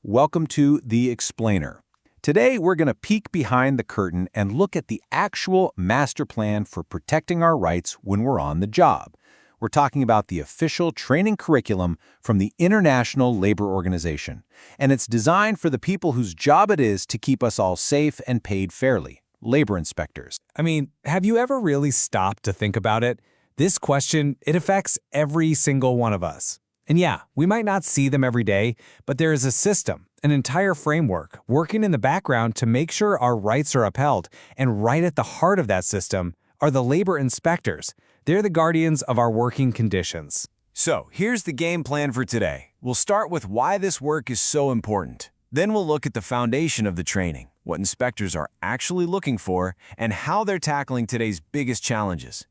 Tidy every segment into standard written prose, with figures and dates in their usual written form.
Welcome to The Explainer. Today, we're going to peek behind the curtain and look at the actual master plan for protecting our rights when we're on the job. We're talking about the official training curriculum from the International Labor Organization, and it's designed for the people whose job it is to keep us all safe and paid fairly, labor inspectors. I mean, have you ever really stopped to think about it? This question, it affects every single one of us. And yeah, we might not see them every day, but there is a system, an entire framework, working in the background to make sure our rights are upheld. And right at the heart of that system are the labor inspectors. They're the guardians of our working conditions. So, here's the game plan for today. We'll start with why this work is so important. Then we'll look at the foundation of the training, what inspectors are actually looking for, and how they're tackling today's biggest challenges.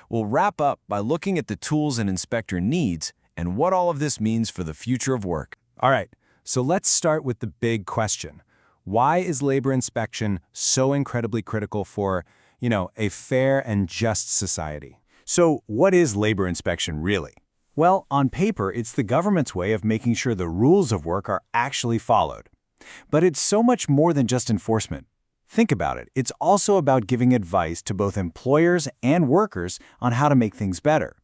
We'll wrap up by looking at the tools an inspector needs and what all of this means for the future of work. All right, so let's start with the big question. Why is labor inspection so incredibly critical for, a fair and just society? So, what is labor inspection really? Well, on paper, it's the government's way of making sure the rules of work are actually followed. But it's so much more than just enforcement. Think about it. It's also about giving advice to both employers and workers on how to make things better.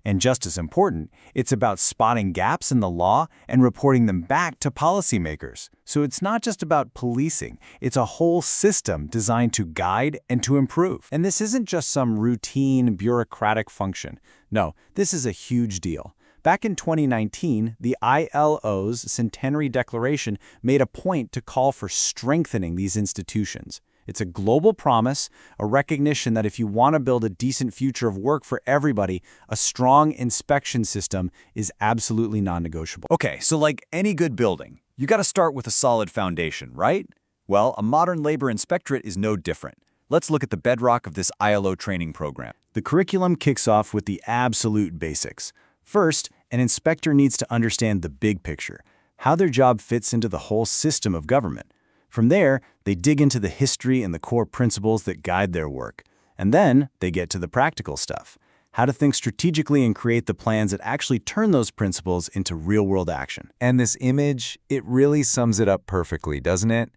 And just as important, it's about spotting gaps in the law and reporting them back to policymakers. So it's not just about policing, it's a whole system designed to guide and to improve. And this isn't just some routine bureaucratic function. No, this is a huge deal. Back in 2019, the ILO's Centenary Declaration made a point to call for strengthening these institutions. It's a global promise, a recognition that if you want to build a decent future of work for everybody, a strong inspection system is absolutely non-negotiable. Okay, so like any good building, you got to start with a solid foundation, right? Well, a modern labor inspectorate is no different. Let's look at the bedrock of this ILO training program. The curriculum kicks off with the absolute basics. First, an inspector needs to understand the big picture, how their job fits into the whole system of government. From there, they dig into the history and the core principles that guide their work. And then they get to the practical stuff, how to think strategically and create the plans that actually turn those principles into real-world action. And this image, it really sums it up perfectly, doesn't it?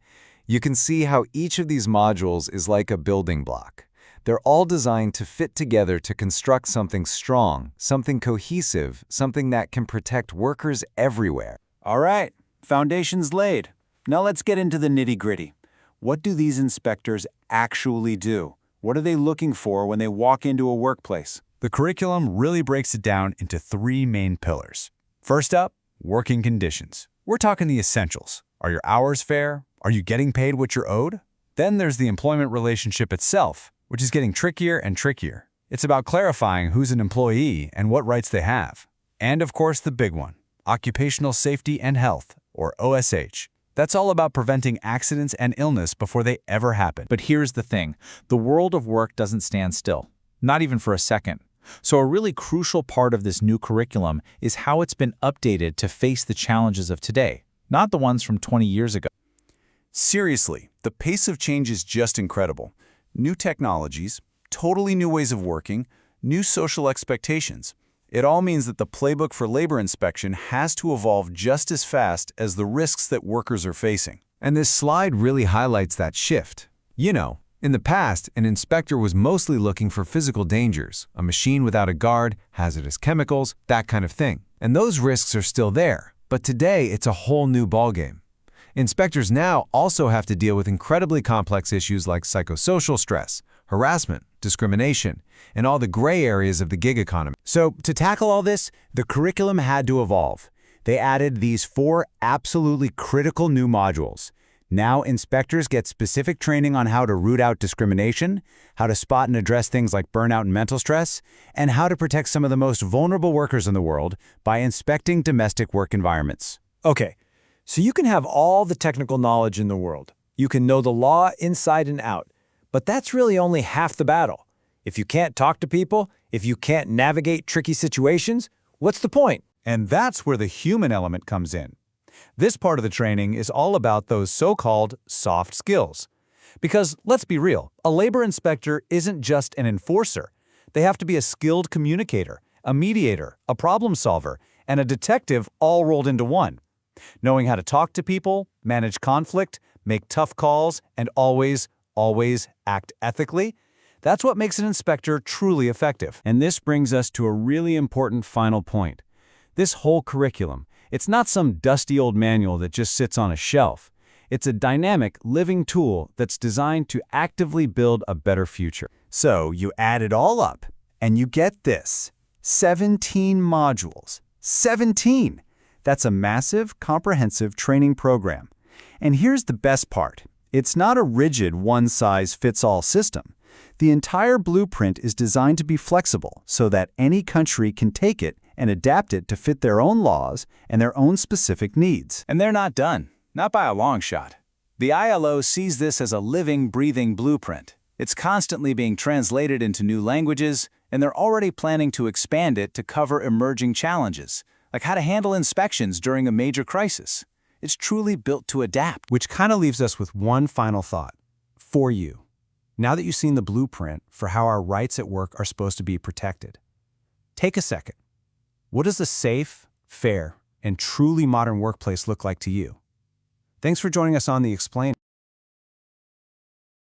You can see how each of these modules is like a building block. They're all designed to fit together to construct something strong, something cohesive, something that can protect workers everywhere. All right, foundation's laid. Now let's get into the nitty-gritty. What do these inspectors actually do? What are they looking for when they walk into a workplace? The curriculum really breaks it down into three main pillars. First up, working conditions. We're talking the essentials. Are your hours fair? Are you getting paid what you're owed? Then there's the employment relationship itself, which is getting trickier and trickier. It's about clarifying who's an employee and what rights they have. And of course, the big one, occupational safety and health, or OSH. That's all about preventing accidents and illness before they ever happen. But here's the thing. The world of work doesn't stand still, not even for a second. So a really crucial part of this new curriculum is how it's been updated to face the challenges of today, not the ones from 20 years ago. Seriously, the pace of change is just incredible. New technologies, totally new ways of working, new social expectations. It all means that the playbook for labor inspection has to evolve just as fast as the risks that workers are facing. And this slide really highlights that shift. In the past, an inspector was mostly looking for physical dangers, a machine without a guard, hazardous chemicals, that kind of thing. And those risks are still there. But today, it's a whole new ballgame. Inspectors now also have to deal with incredibly complex issues like psychosocial stress, harassment, discrimination, and all the gray areas of the gig economy. So, to tackle all this, the curriculum had to evolve. They added these 4 absolutely critical new modules. Now, inspectors get specific training on how to root out discrimination, how to spot and address things like burnout and mental stress, and how to protect some of the most vulnerable workers in the world by inspecting domestic work environments. Okay, so you can have all the technical knowledge in the world. You can know the law inside and out. But that's really only half the battle. If you can't talk to people, if you can't navigate tricky situations, what's the point? And that's where the human element comes in. This part of the training is all about those so-called soft skills. Because let's be real, a labor inspector isn't just an enforcer. They have to be a skilled communicator, a mediator, a problem solver, and a detective all rolled into one. Knowing how to talk to people, manage conflict, make tough calls, and always act ethically, that's what makes an inspector truly effective. And this brings us to a really important final point. This whole curriculum, it's not some dusty old manual that just sits on a shelf. It's a dynamic, living tool that's designed to actively build a better future. So you add it all up, and you get this: 17 modules. 17! That's a massive, comprehensive training program. And here's the best part. It's not a rigid one-size-fits-all system. The entire blueprint is designed to be flexible so that any country can take it and adapt it to fit their own laws and their own specific needs. And they're not done, not by a long shot. The ILO sees this as a living, breathing blueprint. It's constantly being translated into new languages, and they're already planning to expand it to cover emerging challenges, like how to handle inspections during a major crisis. It's truly built to adapt. Which kind of leaves us with one final thought. For you, now that you've seen the blueprint for how our rights at work are supposed to be protected, take a second. What does a safe, fair, and truly modern workplace look like to you? Thanks for joining us on The Explainer.